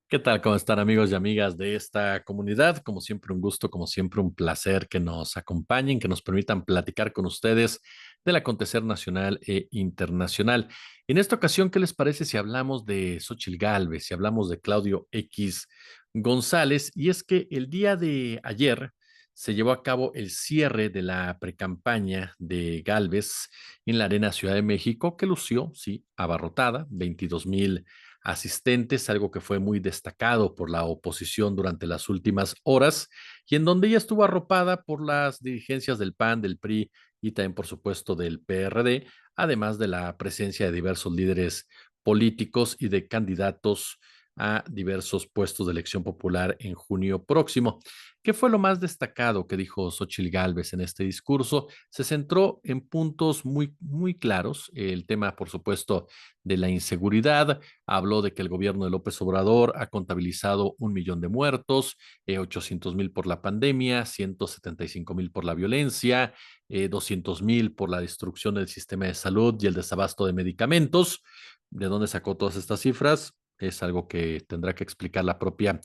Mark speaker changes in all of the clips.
Speaker 1: ¿Qué tal? ¿Cómo están amigos y amigas de esta comunidad? Como siempre, un gusto, como siempre, un placer que nos acompañen, que nos permitan platicar con ustedes del acontecer nacional e internacional. En esta ocasión, ¿qué les parece si hablamos de Xóchitl Gálvez, si hablamos de Claudio X González? Y es que el día de ayer se llevó a cabo el cierre de la precampaña de Gálvez en la Arena Ciudad de México, que lució, sí, abarrotada, 22,000 asistentes, algo que fue muy destacado por la oposición durante las últimas horas y en donde ella estuvo arropada por las dirigencias del PAN, del PRI y también, por supuesto, del PRD, además de la presencia de diversos líderes políticos y de candidatos a diversos puestos de elección popular en junio próximo. ¿Qué fue lo más destacado que dijo Xóchitl Gálvez en este discurso? Se centró en puntos muy claros. El tema, por supuesto, de la inseguridad. Habló de que el gobierno de López Obrador ha contabilizado 1 millón de muertos, 800,000 por la pandemia, 175,000 por la violencia, 200,000 por la destrucción del sistema de salud y el desabasto de medicamentos. ¿De dónde sacó todas estas cifras? Es algo que tendrá que explicar la propia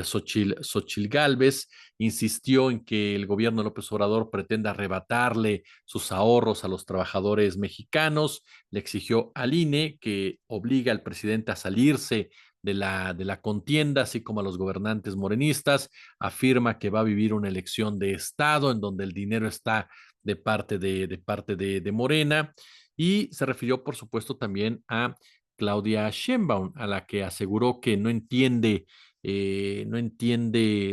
Speaker 1: Xóchitl Gálvez. Insistió en que el gobierno de López Obrador pretende arrebatarle sus ahorros a los trabajadores mexicanos. Le exigió al INE que obliga al presidente a salirse de la contienda, así como a los gobernantes morenistas. Afirma que va a vivir una elección de Estado en donde el dinero está de parte de Morena. Y se refirió, por supuesto, también a Claudia Sheinbaum, a la que aseguró que no entiende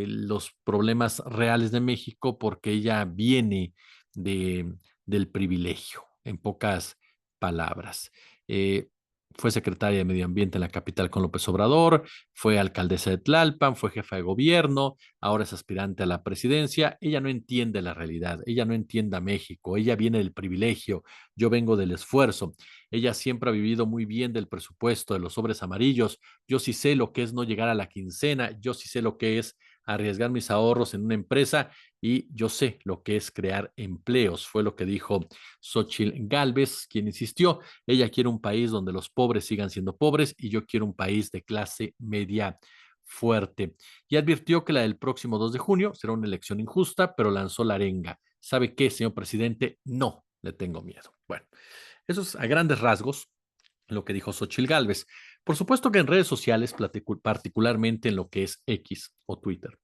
Speaker 1: los problemas reales de México porque ella viene de, del privilegio, en pocas palabras. Eh, Fue secretaria de Medio Ambiente en la capital con López Obrador, fue alcaldesa de Tlalpan, fue jefa de gobierno, ahora es aspirante a la presidencia. Ella no entiende la realidad, ella no entiende a México, ella viene del privilegio, yo vengo del esfuerzo. Ella siempre ha vivido muy bien del presupuesto, de los sobres amarillos. Yo sí sé lo que es no llegar a la quincena, yo sí sé lo que es arriesgar mis ahorros en una empresa y yo sé lo que es crear empleos, fue lo que dijo Xóchitl Gálvez, quien insistió. Ella quiere un país donde los pobres sigan siendo pobres y yo quiero un país de clase media fuerte. Y advirtió que la del próximo 2 de junio será una elección injusta, pero lanzó la arenga. ¿Sabe qué, señor presidente? No le tengo miedo. Bueno, eso es a grandes rasgos lo que dijo Xóchitl Gálvez. Por supuesto que en redes sociales, particularmente en lo que es X o Twitter,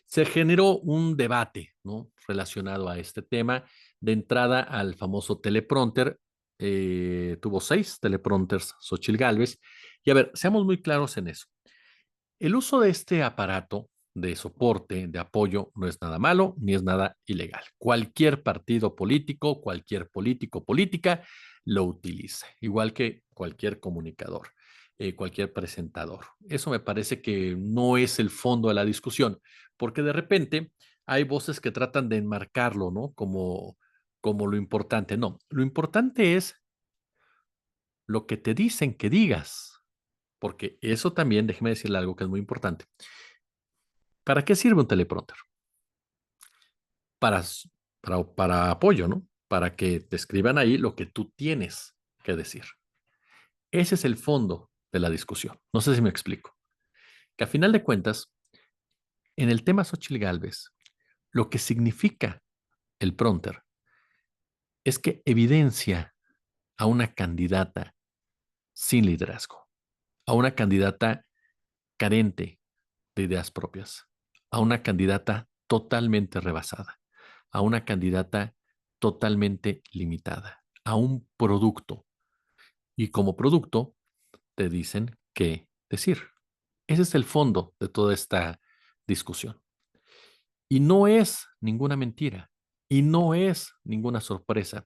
Speaker 1: se generó un debate, ¿no?, relacionado a este tema. De entrada al famoso teleprompter, tuvo 6 teleprompters Xóchitl Gálvez. Y a ver, seamos muy claros en eso. El uso de este aparato de soporte, de apoyo, no es nada malo ni es nada ilegal. Cualquier partido político, cualquier político, política, lo utiliza, igual que cualquier comunicador, cualquier presentador. Eso me parece que no es el fondo de la discusión, porque de repente hay voces que tratan de enmarcarlo, ¿no? Como lo importante. No, lo importante es lo que te dicen que digas, porque eso también, déjeme decirle algo que es muy importante. ¿Para qué sirve un teleprompter? Para, para apoyo, ¿no? Para que te escriban ahí lo que tú tienes que decir. Ese es el fondo de la discusión. No sé si me explico. Que a final de cuentas, en el tema Xóchitl Gálvez, lo que significa el prompter es que evidencia a una candidata sin liderazgo, a una candidata carente de ideas propias, a una candidata totalmente rebasada, a una candidata totalmente limitada, a un producto. Y como producto te dicen qué decir. Ese es el fondo de toda esta discusión. Y no es ninguna mentira. Y no es ninguna sorpresa.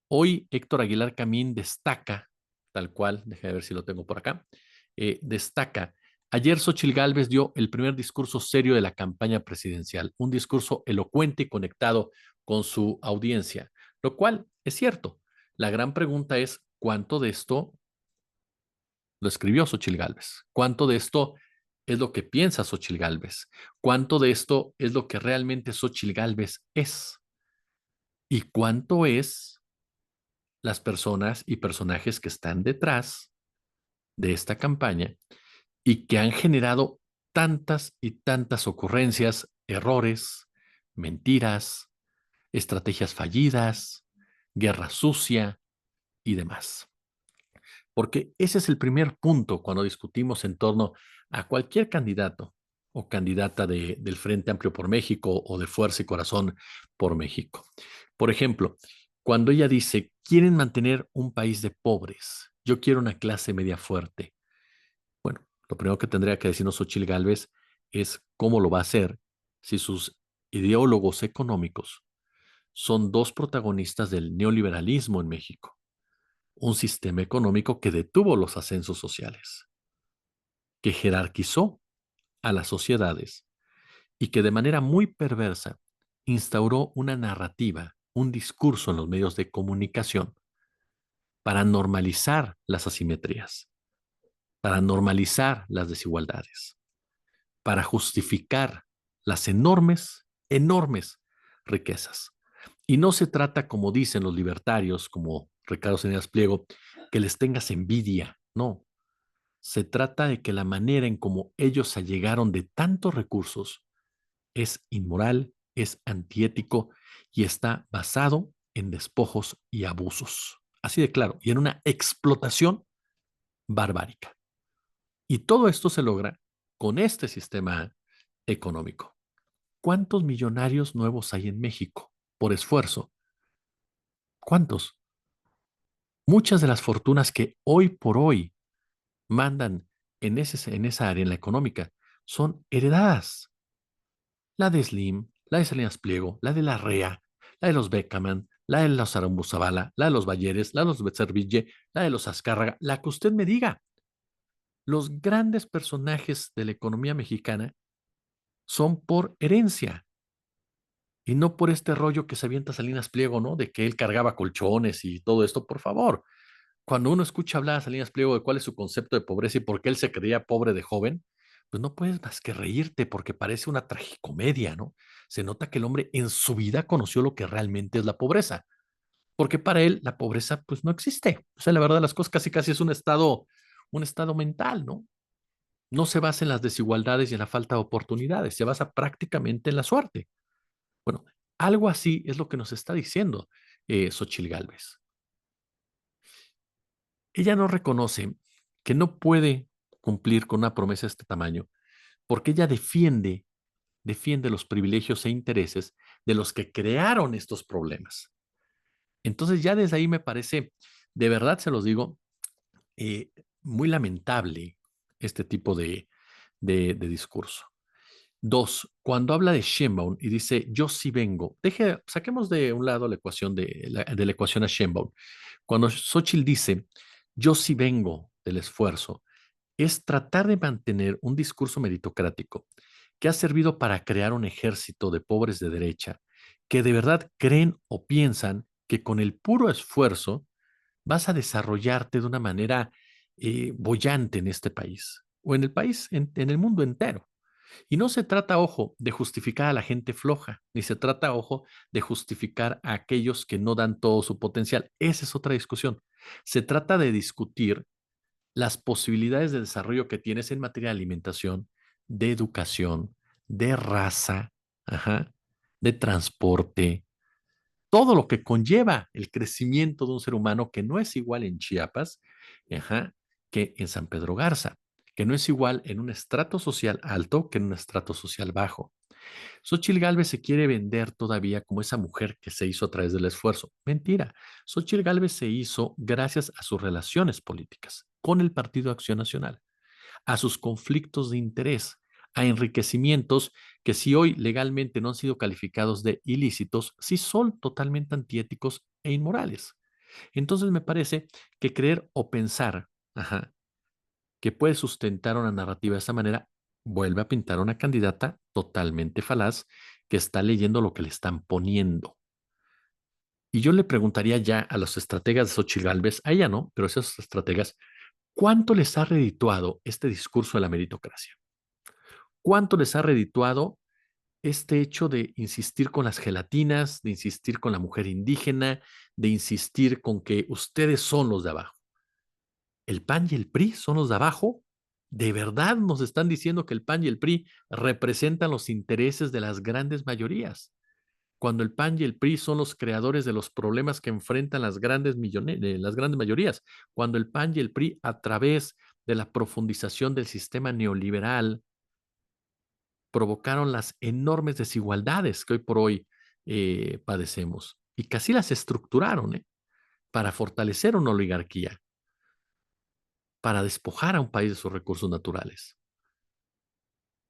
Speaker 1: Hoy Héctor Aguilar Camín destaca, tal cual, déjame ver si lo tengo por acá, destaca. Ayer Xóchitl Gálvez dio el primer discurso serio de la campaña presidencial, un discurso elocuente y conectado con su audiencia, lo cual es cierto. La gran pregunta es, ¿cuánto de esto lo escribió Xóchitl Gálvez? ¿Cuánto de esto es lo que piensa Xóchitl Gálvez? ¿Cuánto de esto es lo que realmente Xóchitl Gálvez es? ¿Y cuánto es las personas y personajes que están detrás de esta campaña y que han generado tantas y tantas ocurrencias, errores, mentiras, estrategias fallidas, guerra sucia y demás. Porque ese es el primer punto cuando discutimos en torno a cualquier candidato o candidata del Frente Amplio por México o de Fuerza y Corazón por México. Por ejemplo, cuando ella dice, quieren mantener un país de pobres, yo quiero una clase media fuerte. Bueno, lo primero que tendría que decirnos Xochitl Gálvez es cómo lo va a hacer si sus ideólogos económicos son dos protagonistas del neoliberalismo en México, un sistema económico que detuvo los ascensos sociales, que jerarquizó a las sociedades y que de manera muy perversa instauró una narrativa, un discurso en los medios de comunicación para normalizar las asimetrías, para normalizar las desigualdades, para justificar las enormes, enormes riquezas. Y no se trata, como dicen los libertarios, como Ricardo Salinas Pliego, que les tengas envidia, no. Se trata de que la manera en cómo ellos se allegaron de tantos recursos es inmoral, es antiético y está basado en despojos y abusos. Así de claro, y en una explotación barbárica. Y todo esto se logra con este sistema económico. ¿Cuántos millonarios nuevos hay en México por esfuerzo? ¿Cuántos? Muchas de las fortunas que hoy por hoy mandan en esa área, en la económica, son heredadas. La de Slim, la de Salinas Pliego, la de la REA, la de los Beckerman, la de los Arambuzabala, la de los Balleres, la de los Becerville, la de los Azcárraga, la que usted me diga. Los grandes personajes de la economía mexicana son por herencia y no por este rollo que se avienta Salinas Pliego, ¿no? De que él cargaba colchones y todo esto, por favor. Cuando uno escucha hablar a Salinas Pliego de cuál es su concepto de pobreza y por qué él se creía pobre de joven, pues no puedes más que reírte porque parece una tragicomedia, ¿no? Se nota que el hombre en su vida conoció lo que realmente es la pobreza, porque para él la pobreza pues no existe. O sea, la verdad de las cosas casi casi es un estado mental, ¿no? No se basa en las desigualdades y en la falta de oportunidades, se basa prácticamente en la suerte. Bueno, algo así es lo que nos está diciendo Xochitl Gálvez. Ella no reconoce que no puede cumplir con una promesa de este tamaño porque ella defiende los privilegios e intereses de los que crearon estos problemas. Entonces ya desde ahí me parece, de verdad se los digo, eh, muy lamentable este tipo de discurso. Dos, cuando habla de Sheinbaum y dice yo sí vengo, saquemos de un lado la ecuación de la ecuación a Sheinbaum. Cuando Xochitl dice yo sí vengo del esfuerzo, es tratar de mantener un discurso meritocrático que ha servido para crear un ejército de pobres de derecha que de verdad creen o piensan que con el puro esfuerzo vas a desarrollarte de una manera boyante en este país o en el país, en el mundo entero. Y no se trata, ojo, de justificar a la gente floja, ni se trata, ojo, de justificar a aquellos que no dan todo su potencial. Esa es otra discusión. Se trata de discutir las posibilidades de desarrollo que tienes en materia de alimentación, de educación, de raza, ajá, de transporte, todo lo que conlleva el crecimiento de un ser humano que no es igual en Chiapas, ajá, que en San Pedro Garza, que no es igual en un estrato social alto que en un estrato social bajo. Xochitl Gálvez se quiere vender todavía como esa mujer que se hizo a través del esfuerzo. Mentira. Xochitl Gálvez se hizo gracias a sus relaciones políticas con el Partido Acción Nacional, a sus conflictos de interés, a enriquecimientos que si hoy legalmente no han sido calificados de ilícitos, sí son totalmente antiéticos e inmorales. Entonces me parece que creer o pensar, ajá, que puede sustentar una narrativa de esa manera, vuelve a pintar a una candidata totalmente falaz que está leyendo lo que le están poniendo. Y yo le preguntaría ya a los estrategas de Xochitl Gálvez, a ella no, pero a esos estrategas, ¿cuánto les ha redituado este discurso de la meritocracia? ¿Cuánto les ha redituado este hecho de insistir con las gelatinas, de insistir con la mujer indígena, de insistir con que ustedes son los de abajo? ¿El PAN y el PRI son los de abajo ¿De verdad nos están diciendo que el PAN y el PRI representan los intereses de las grandes mayorías? Cuando el PAN y el PRI son los creadores de los problemas que enfrentan las grandes mayorías, cuando el PAN y el PRI, a través de la profundización del sistema neoliberal, provocaron las enormes desigualdades que hoy por hoy padecemos y que así las estructuraron para fortalecer una oligarquía, para despojar a un país de sus recursos naturales.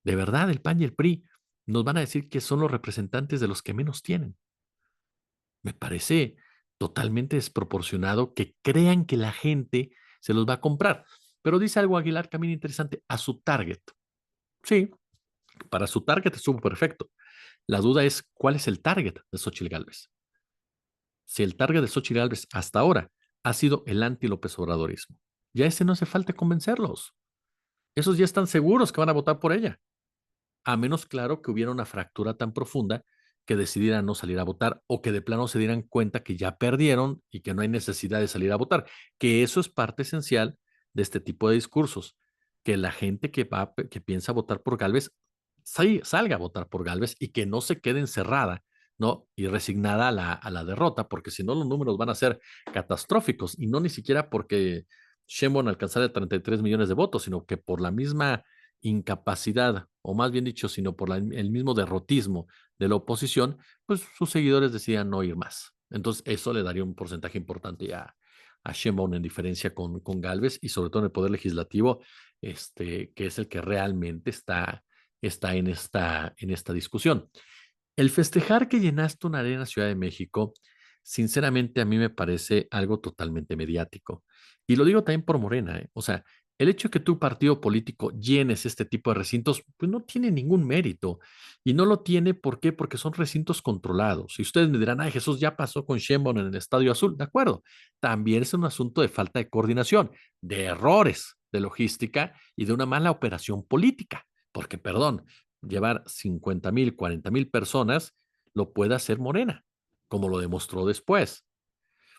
Speaker 1: De verdad, el PAN y el PRI nos van a decir que son los representantes de los que menos tienen. Me parece totalmente desproporcionado que crean que la gente se los va a comprar. Pero dice algo Aguilar también interesante, a su target. Sí, para su target estuvo perfecto. La duda es cuál es el target de Xochitl Gálvez. Si el target de Xochitl Gálvez hasta ahora ha sido el anti-López Obradorismo, ya ese no hace falta convencerlos. Esos ya están seguros que van a votar por ella. A menos, claro, que hubiera una fractura tan profunda que decidieran no salir a votar o que de plano se dieran cuenta que ya perdieron y que no hay necesidad de salir a votar, que eso es parte esencial de este tipo de discursos, que la gente que piensa votar por Gálvez salga a votar por Gálvez y que no se quede encerrada, ¿no? Y resignada a la derrota, porque si no los números van a ser catastróficos y no ni siquiera porque Sheinbaum alcanzara 33 millones de votos, sino que por la misma incapacidad, o más bien dicho, sino por el mismo derrotismo de la oposición, pues sus seguidores decían no ir más. Entonces, eso le daría un porcentaje importante a Sheinbaum en diferencia con Gálvez y sobre todo en el Poder Legislativo, que es el que realmente está en esta discusión. El festejar que llenaste una arena Ciudad de México, sinceramente a mí me parece algo totalmente mediático. Y lo digo también por Morena, ¿eh? O sea, el hecho de que tu partido político llenes este tipo de recintos, pues no tiene ningún mérito. Y no lo tiene, ¿por qué? Porque son recintos controlados. Y ustedes me dirán, ay, Jesús, ya pasó con Sheinbaum en el Estadio Azul. De acuerdo. También es un asunto de falta de coordinación, de errores de logística y de una mala operación política. Porque, perdón, llevar 50,000, 40,000 personas, lo puede hacer Morena, como lo demostró después.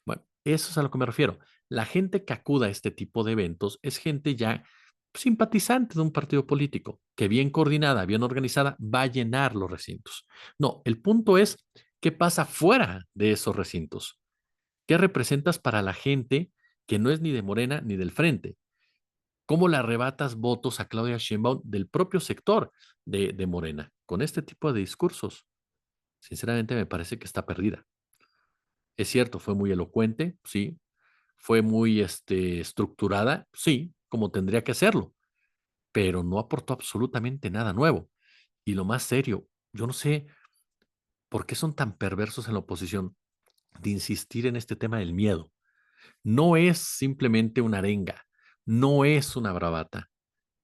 Speaker 1: Bueno, eso es a lo que me refiero. La gente que acuda a este tipo de eventos es gente ya simpatizante de un partido político, que bien coordinada, bien organizada, va a llenar los recintos. No, el punto es qué pasa fuera de esos recintos. ¿Qué representas para la gente que no es ni de Morena ni del Frente? ¿Cómo le arrebatas votos a Claudia Sheinbaum del propio sector de Morena con este tipo de discursos? Sinceramente me parece que está perdida. Es cierto, fue muy elocuente, sí, fue muy estructurada, sí, como tendría que hacerlo, pero no aportó absolutamente nada nuevo. Y lo más serio, yo no sé por qué son tan perversos en la oposición de insistir en este tema del miedo. No es simplemente una arenga, no es una bravata.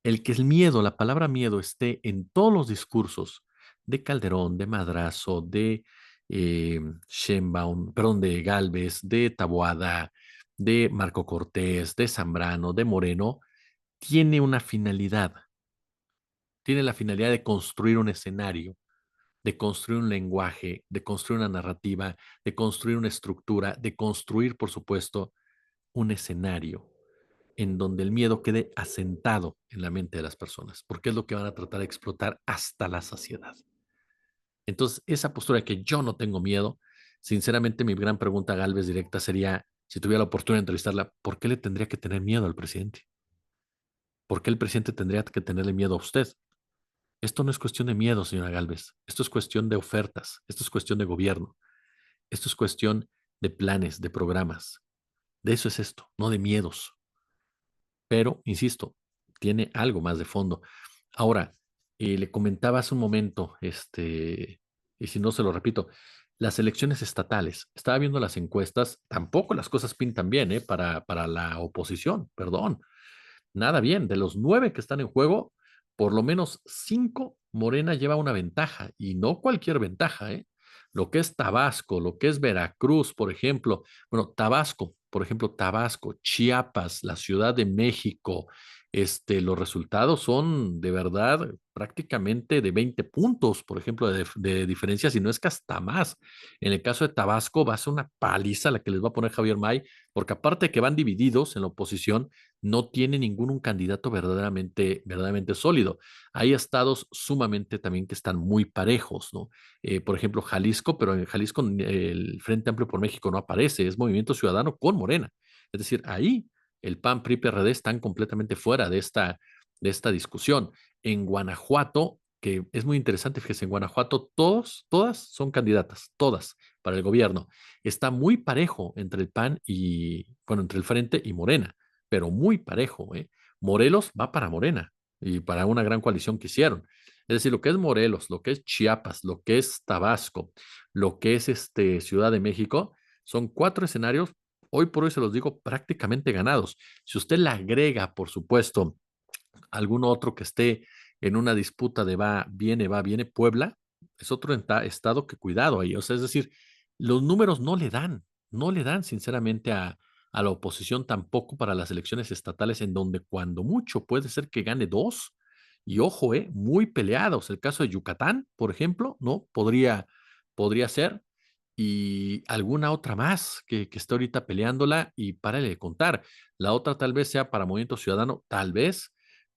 Speaker 1: El que el miedo, la palabra miedo esté en todos los discursos de Calderón, de Madrazo, de Sheinbaum, perdón, de Gálvez, de Taboada, de Marco Cortés, de Zambrano, de Moreno, tiene una finalidad. Tiene la finalidad de construir un escenario, de construir un lenguaje, de construir una narrativa, de construir una estructura, de construir, por supuesto, un escenario en donde el miedo quede asentado en la mente de las personas, porque es lo que van a tratar de explotar hasta la saciedad. Entonces, esa postura de que yo no tengo miedo, sinceramente mi gran pregunta a Galvez directa sería, si tuviera la oportunidad de entrevistarla, ¿por qué le tendría que tener miedo al presidente? ¿Por qué el presidente tendría que tenerle miedo a usted? Esto no es cuestión de miedo, señora Galvez. Esto es cuestión de ofertas. Esto es cuestión de gobierno. Esto es cuestión de planes, de programas. De eso es esto, no de miedos. Pero, insisto, tiene algo más de fondo. Ahora, le comentaba hace un momento, y si no se lo repito, las elecciones estatales. Estaba viendo las encuestas, tampoco las cosas pintan bien, para la oposición, perdón. Nada bien. De los 9 que están en juego, por lo menos 5 Morena lleva una ventaja, y no cualquier ventaja, ¿eh? Lo que es Tabasco, lo que es Veracruz, por ejemplo. Bueno, Tabasco, por ejemplo, Tabasco, Chiapas, la Ciudad de México, los resultados son de verdad prácticamente de 20 puntos, por ejemplo, de diferencia, si no es que hasta más. En el caso de Tabasco va a ser una paliza la que les va a poner Javier May, porque aparte de que van divididos en la oposición, no tiene ningún candidato verdaderamente sólido. Hay estados sumamente también que están muy parejos, ¿no? Por ejemplo, Jalisco, pero en Jalisco el Frente Amplio por México no aparece, es Movimiento Ciudadano con Morena. Es decir, ahí el PAN, PRI, PRD están completamente fuera de esta discusión. En Guanajuato, que es muy interesante, fíjese, en Guanajuato todas son candidatas, todas para el gobierno. Está muy parejo entre el PAN y, bueno, entre el Frente y Morena, pero muy parejo, ¿eh? Morelos va para Morena y para una gran coalición que hicieron. Es decir, lo que es Morelos, lo que es Chiapas, lo que es Tabasco, lo que es Ciudad de México, son 4 escenarios, hoy por hoy se los digo, prácticamente ganados. Si usted le agrega, por supuesto, algún otro que esté en una disputa de va, viene, Puebla es otro estado que cuidado ahí. O sea, es decir, los números no le dan sinceramente a la oposición tampoco para las elecciones estatales, en donde cuando mucho puede ser que gane dos. Y ojo, muy peleados. El caso de Yucatán, por ejemplo, ¿no? Podría ser. Y alguna otra más que esté ahorita peleándola y párale de contar. La otra tal vez sea para Movimiento Ciudadano, tal vez,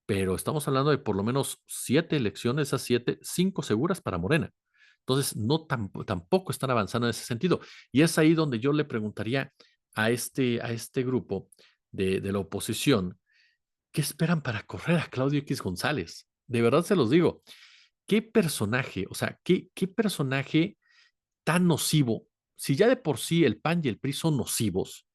Speaker 1: pero estamos hablando de por lo menos 7 elecciones, esas 7, 5 seguras para Morena. Entonces, no tampoco están avanzando en ese sentido. Y es ahí donde yo le preguntaría a este grupo de la oposición, ¿qué esperan para correr a Claudio X González? De verdad se los digo, ¿qué personaje, o sea, qué personaje tan nocivo? Si ya de por sí el PAN y el PRI son nocivos,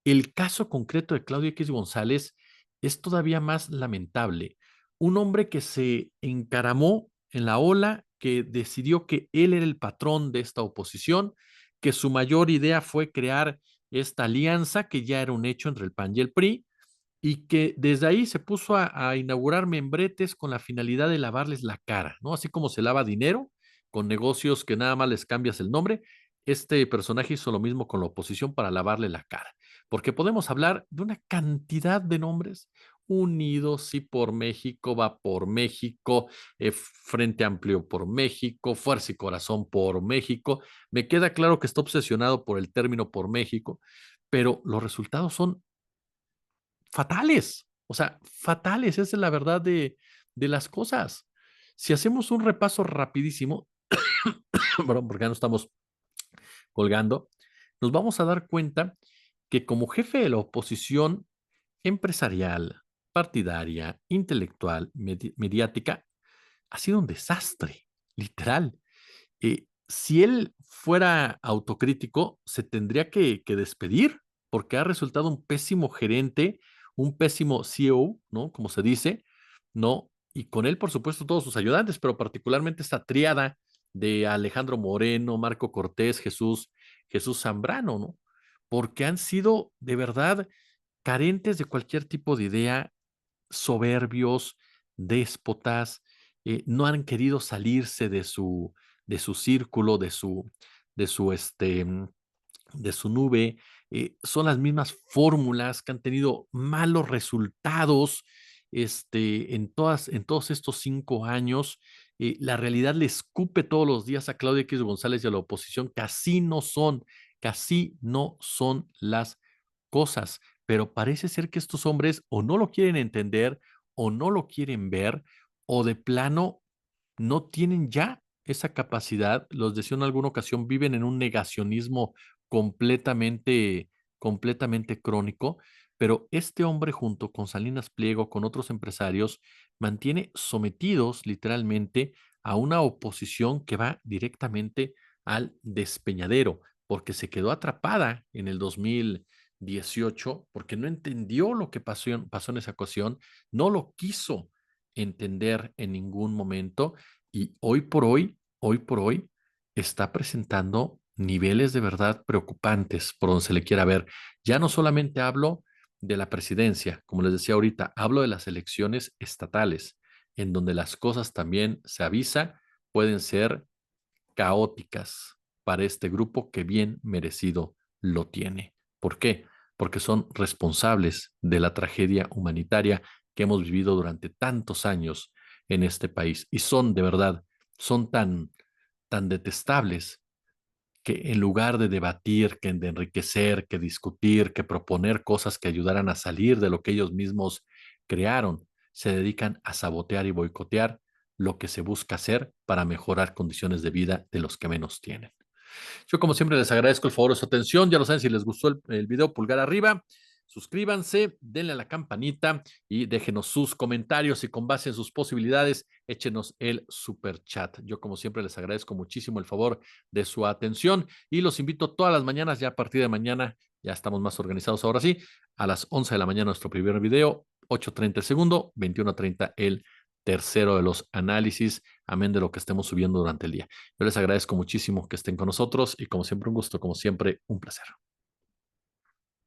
Speaker 1: el caso concreto de Claudio X González es todavía más lamentable. Un hombre que se encaramó en la ola, que decidió que él era el patrón de esta oposición, que su mayor idea fue crear esta alianza que ya era un hecho entre el PAN y el PRI, y que desde ahí se puso a inaugurar membretes con la finalidad de lavarles la cara, ¿no? Así como se lava dinero con negocios que nada más les cambias el nombre, este personaje hizo lo mismo con la oposición para lavarle la cara, porque podemos hablar de una cantidad de nombres. Unidos, sí, por México, va por México, Frente Amplio por México, Fuerza y Corazón por México. Me queda claro que está obsesionado por el término por México, pero los resultados son fatales, o sea, fatales, esa es la verdad de las cosas. Si hacemos un repaso rapidísimo, bueno, porque ya no estamos colgando, nos vamos a dar cuenta que como jefe de la oposición empresarial, partidaria, intelectual, mediática, ha sido un desastre, literal. Si él fuera autocrítico, se tendría que despedir porque ha resultado un pésimo gerente, un pésimo CEO, ¿no? Como se dice, ¿no? Y con él, por supuesto, todos sus ayudantes, pero particularmente esta tríada de Alejandro Moreno, Marco Cortés, Jesús Zambrano, ¿no? Porque han sido de verdad carentes de cualquier tipo de idea, soberbios, déspotas, no han querido salirse de su círculo, de su, este, de su nube. Son las mismas fórmulas que han tenido malos resultados en todos estos 5 años. La realidad le escupe todos los días a Claudia X González y a la oposición que así no son las cosas, pero parece ser que estos hombres o no lo quieren entender o no lo quieren ver o de plano no tienen ya esa capacidad. Los decía en alguna ocasión, viven en un negacionismo completamente, completamente crónico, pero este hombre junto con Salinas Pliego, con otros empresarios, mantiene sometidos literalmente a una oposición que va directamente al despeñadero, porque se quedó atrapada en el 2018, porque no entendió lo que pasó en esa ocasión, no lo quiso entender en ningún momento y hoy por hoy, está presentando niveles de verdad preocupantes por donde se le quiera ver. Ya no solamente hablo de la presidencia, como les decía ahorita, hablo de las elecciones estatales, en donde las cosas también se avisa, pueden ser caóticas para este grupo que bien merecido lo tiene. ¿Por qué? Porque son responsables de la tragedia humanitaria que hemos vivido durante tantos años en este país y son de verdad, son tan detestables que en lugar de debatir, que de enriquecer, que discutir, que proponer cosas que ayudaran a salir de lo que ellos mismos crearon, se dedican a sabotear y boicotear lo que se busca hacer para mejorar condiciones de vida de los que menos tienen. Yo, como siempre, les agradezco el favor de su atención. Ya lo saben, si les gustó el video, pulgar arriba. Suscríbanse, denle a la campanita y déjenos sus comentarios y con base en sus posibilidades, échenos el super chat. Yo, como siempre, les agradezco muchísimo el favor de su atención y los invito todas las mañanas, ya a partir de mañana, ya estamos más organizados ahora sí, a las 11 de la mañana nuestro primer video, 8:30 el segundo, 21:30 el tercero de los análisis, amén de lo que estemos subiendo durante el día. Yo les agradezco muchísimo que estén con nosotros y como siempre un gusto, como siempre un placer.